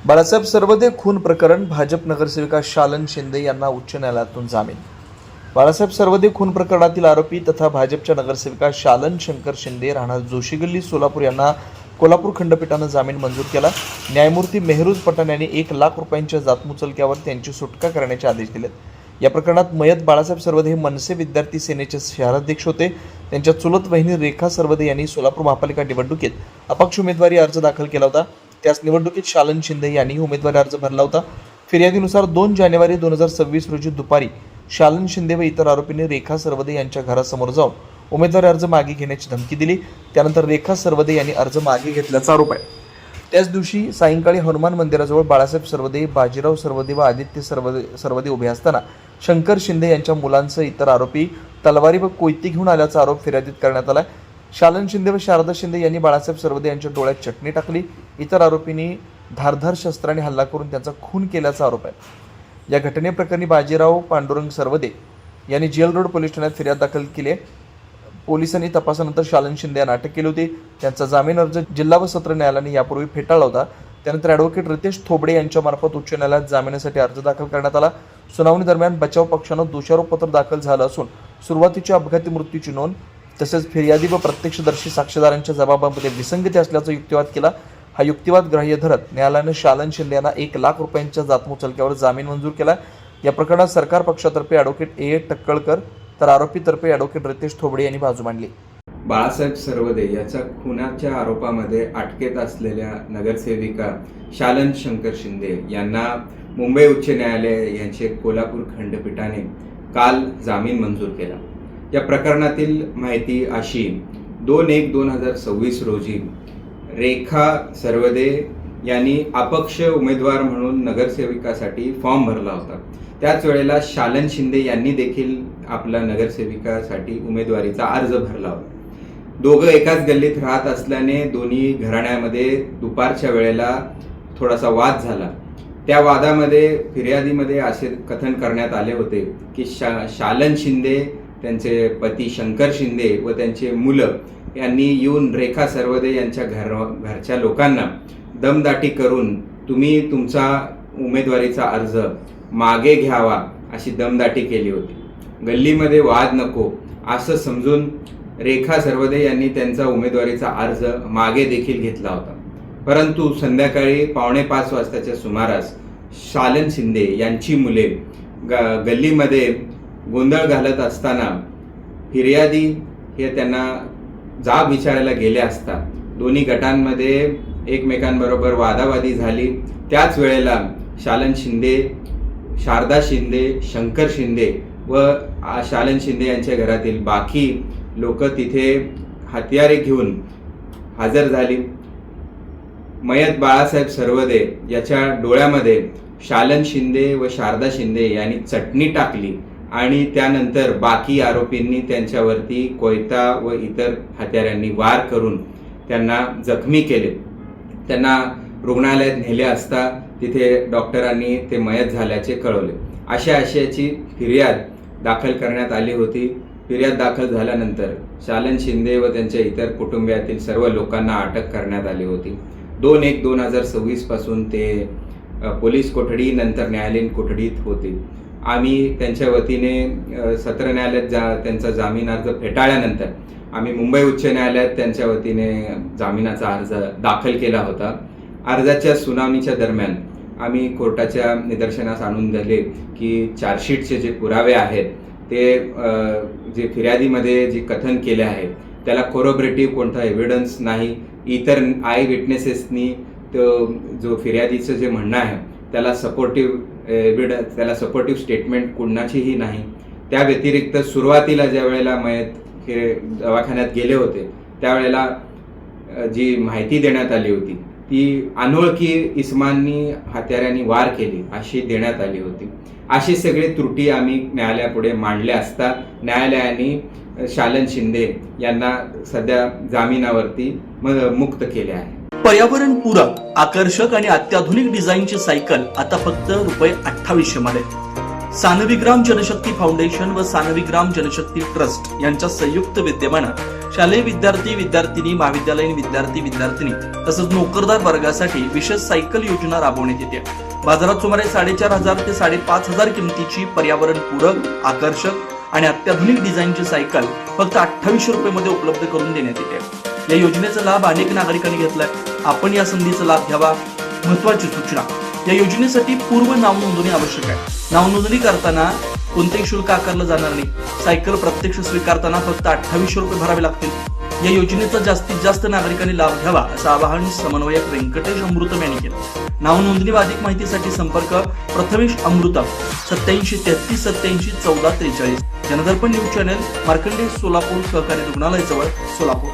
बाळासाहेब सर्वदे खून प्रकरण, भाजप नगरसेविका शालन शिंदे यांना उच्च न्यायालयातून जामीन. बाळासाहेब सर्वदे खून प्रकरणातील आरोपी तथा भाजपच्या नगरसेविका शालन शंकर शिंदे राहणार जोशी गल्ली सोलापूर यांना कोल्हापूर खंडपीठानं जामीन मंजूर केला. न्यायमूर्ती मेहरुज पठाण यांनी 1 लाख रुपयांच्या जातमुचलक्यावर त्यांची सुटका करण्याचे आदेश दिलेत. या प्रकरणात मयत बाळासाहेब सर्वदे हे मनसे विद्यार्थी सेनेचे शहराध्यक्ष होते. त्यांच्या चुलत वहिनी रेखा सर्वदे यांनी सोलापूर महापालिका निवडणुकीत अपक्ष उमेदवारी अर्ज दाखल केला होता. त्याच निवडणुकीत शालन शिंदे यांनी उमेदवारी अर्ज भरला होता. फिर्यादीनुसार 2 जानेवारी 2026 रोजी दुपारी शालन शिंदे व इतर आरोपींनी रेखा सर्वदे यांच्या घरासमोर जाऊन उमेदवारी अर्ज मागे घेण्याची धमकी दिली. त्यानंतर रेखा सर्वदे यांनी अर्ज मागे घेतल्याचा आरोप आहे. त्याच दिवशी सायंकाळी हनुमान मंदिराजवळ बाळासाहेब सर्वदे, बाजीराव सर्वदे व आदित्य सर्वदे उभे असताना शंकर शिंदे यांच्या मुलांसह इतर आरोपी तलवारी व कोयती घेऊन आल्याचा आरोप फिर्यादीत करण्यात आला. शालन शिंदे व शारदा शिंदे यांनी बाळासाहेब सर्वदे यांच्या डोळ्यात चटणी टाकली. इतर आरोपींनी धारधार शस्त्राने हल्ला करून त्यांचा खून केल्याचा आरोप आहे. या घटनेप्रकरणी बाजीराव पांडुरंग सर्वदे यांनी जेल रोड पोलीस ठाण्यात फिर्याद दाखल केली आहे. पोलिसांनी तपासानंतर शालन शिंदे यांना अटक केली होती. त्यांचा जामीन अर्ज जिल्हा व सत्र न्यायालयाने यापूर्वी फेटाळला होता. त्यानंतर ॲडव्होकेट रितेश थोबडे यांच्यामार्फत उच्च न्यायालयात जामिनासाठी अर्ज दाखल करण्यात आला. सुनावणी दरम्यान बचाव पक्षानं दोषारोपपत्र दाखल झालं असून सुरुवातीच्या अपघाती मृत्यूची नोंद तसेच फिर्यादी व प्रत्यक्षदर्शी साक्षीदारांच्या जबाबांमध्ये विसंगती असल्याचा युक्तिवाद केला. हा युक्तिवाद ग्राह्य धरत न्यायालयाने शालन शिंदे यांना 1 लाख रुपयांच्या जातमुचलक्यावर जामीन मंजूर केला. या प्रकरणात सरकार पक्षातर्फे ॲडव्होकेट ए टक्कळकर तर आरोपीतर्फे ॲडव्होकेट रितेश थोबडे यांनी बाजू मांडली. बाळासाहेब सर्वदे याच्या खुनाच्या आरोपामध्ये अटकेत असलेल्या नगरसेविका शालन शंकर शिंदे यांना मुंबई उच्च न्यायालय यांचे कोल्हापूर खंडपीठाने काल जामीन मंजूर केला. या प्रकरणातील माहिती अशी: 2/1/2026 रोजी रेखा सर्वदे यांनी अपक्ष उमेदवार म्हणून नगरसेविकासाठी फॉर्म भरला होता. त्याच वेळेला शालन शिंदे यांनी देखील आपला नगरसेविकासाठी उमेदवारीचा अर्ज भरला होता. दोघं एकाच गल्लीत राहत असल्याने दोन्ही घराण्यामध्ये दुपारच्या वेळेला थोडासा वाद झाला. त्या वादामध्ये फिर्यादीमध्ये असे कथन करण्यात आले होते की शालन शिंदे, त्यांचे पती शंकर शिंदे व त्यांचे मुलं यांनी येऊन रेखा सर्वदे यांच्या घरच्या लोकांना दमदाटी करून तुम्ही तुमचा उमेदवारीचा अर्ज मागे घ्यावा अशी दमदाटी केली होती. गल्लीमध्ये वाद नको असं समजून रेखा सर्वदे यांनी त्यांचा उमेदवारीचा अर्ज मागे देखील घेतला होता. परंतु संध्याकाळी 4:45 वाजताच्या सुमारास शालन शिंदे यांची मुले गल्लीमध्ये गोंधळ घालत असताना फिर्यादी हे त्यांना जाब विचारायला गेले असता दोन्ही गटांमध्ये एकमेकांबरोबर वादावादी झाली. त्याच वेळेला शालन शिंदे, शारदा शिंदे, शंकर शिंदे व शालन शिंदे यांच्या घरातील बाकी लोक तिथे हत्यारे घेऊन हजर झाली. मयत बाळासाहेब सर्वदे याच्या डोळ्यामध्ये शालन शिंदे व शारदा शिंदे यांनी चटणी टाकली आणि त्यानंतर बाकी आरोपींनी त्यांच्यावरती कोयता व इतर हत्यारांनी वार करून त्यांना जखमी केले. त्यांना रुग्णालयात नेले असता तिथे डॉक्टरांनी ते मयत झाल्याचे कळवले. अशा आशयाची फिर्याद दाखल करण्यात आली होती. फिर्याद दाखल झाल्यानंतर शालन शिंदे व त्यांच्या इतर कुटुंबियातील सर्व लोकांना अटक करण्यात आली होती. 2/1/2026 पासून ते पोलीस कोठडी नंतर न्यायालयीन कोठडीत होते. आम्ही त्यांच्या वतीने सत्र न्यायालयात त्यांचा जामीन अर्ज फेटाळल्यानंतर आम्ही मुंबई उच्च न्यायालयात त्यांच्या वतीने जामिनाचा अर्ज दाखल केला होता. अर्जाच्या सुनावणीच्या दरम्यान आम्ही कोर्टाच्या निदर्शनास आणून दिले की चार्जशीटचे जे पुरावे आहेत ते जे फिर्यादीमध्ये जे कथन केले आहे त्याला कोरोबरेटिव्ह कोणता एव्हिडन्स नाही. इतर आय विटनेसेसनी जो फिर्यादीचं जे म्हणणं आहे त्याला सपोर्टिव्ह एव्हिडन्स, त्याला सपोर्टिव्ह स्टेटमेंट कुणाचीही नाही. त्या व्यतिरिक्त सुरुवातीला ज्या वेळेला मयत हे दवाखान्यात गेले होते त्यावेळेला जी माहिती देण्यात आली होती ती अनोळखी इस्मांनी हत्यारांनी वार केली अशी देण्यात आली होती. अशी सगळी त्रुटी आम्ही न्यायालयापुढे मांडल्या असता न्यायालयाने शालन शिंदे यांना सध्या जामिनावरती मुक्त केले आहे. पर्यावरणपूरक, आकर्षक आणि अत्याधुनिक डिझाईनची सायकल आता फक्त ₹2800 मध्ये. सानविग्राम जनशक्ती फाउंडेशन व सानविग्राम जनशक्ती ट्रस्ट यांच्या संयुक्त विद्यमानं शालेय विद्यार्थी विद्यार्थिनी महाविद्यालयीन विद्यार्थी विद्यार्थिनी तसंच नोकरदार वर्गासाठी विशेष सायकल योजना राबवण्यात येते. बाजारात सुमारे 4,500 ते 5,500 किमतीची पर्यावरणपूरक, आकर्षक आणि अत्याधुनिक डिझाईनची सायकल फक्त 2800 रुपये उपलब्ध करून देण्यात येते. या योजनेचा लाभ अनेक नागरिकांनी घेतलाय. आपण या संधीचा लाभ घ्यावा. महत्त्वाची सूचना, या योजनेसाठी पूर्व नाव नोंदणी आवश्यक आहे. नाव नोंदणी करताना कोणतेही शुल्क आकारलं जाणार नाही. सायकल प्रत्यक्ष स्वीकारताना फक्त 2800 रुपये भरावे लागतील. या योजनेचा जास्तीत जास्त नागरिकांनी लाभ घ्यावा असं आवाहन समन्वयक व्यंकटेश अमृतम यांनी केलं. नाव नोंदणी व अधिक माहितीसाठी संपर्क प्रथमेश अमृतम 87 33 87 14 43. जनदर्पण न्यूज चॅनल, मार्कंडेय सोलापूर सहकारी रुग्णालय जवळ, सोलापूर.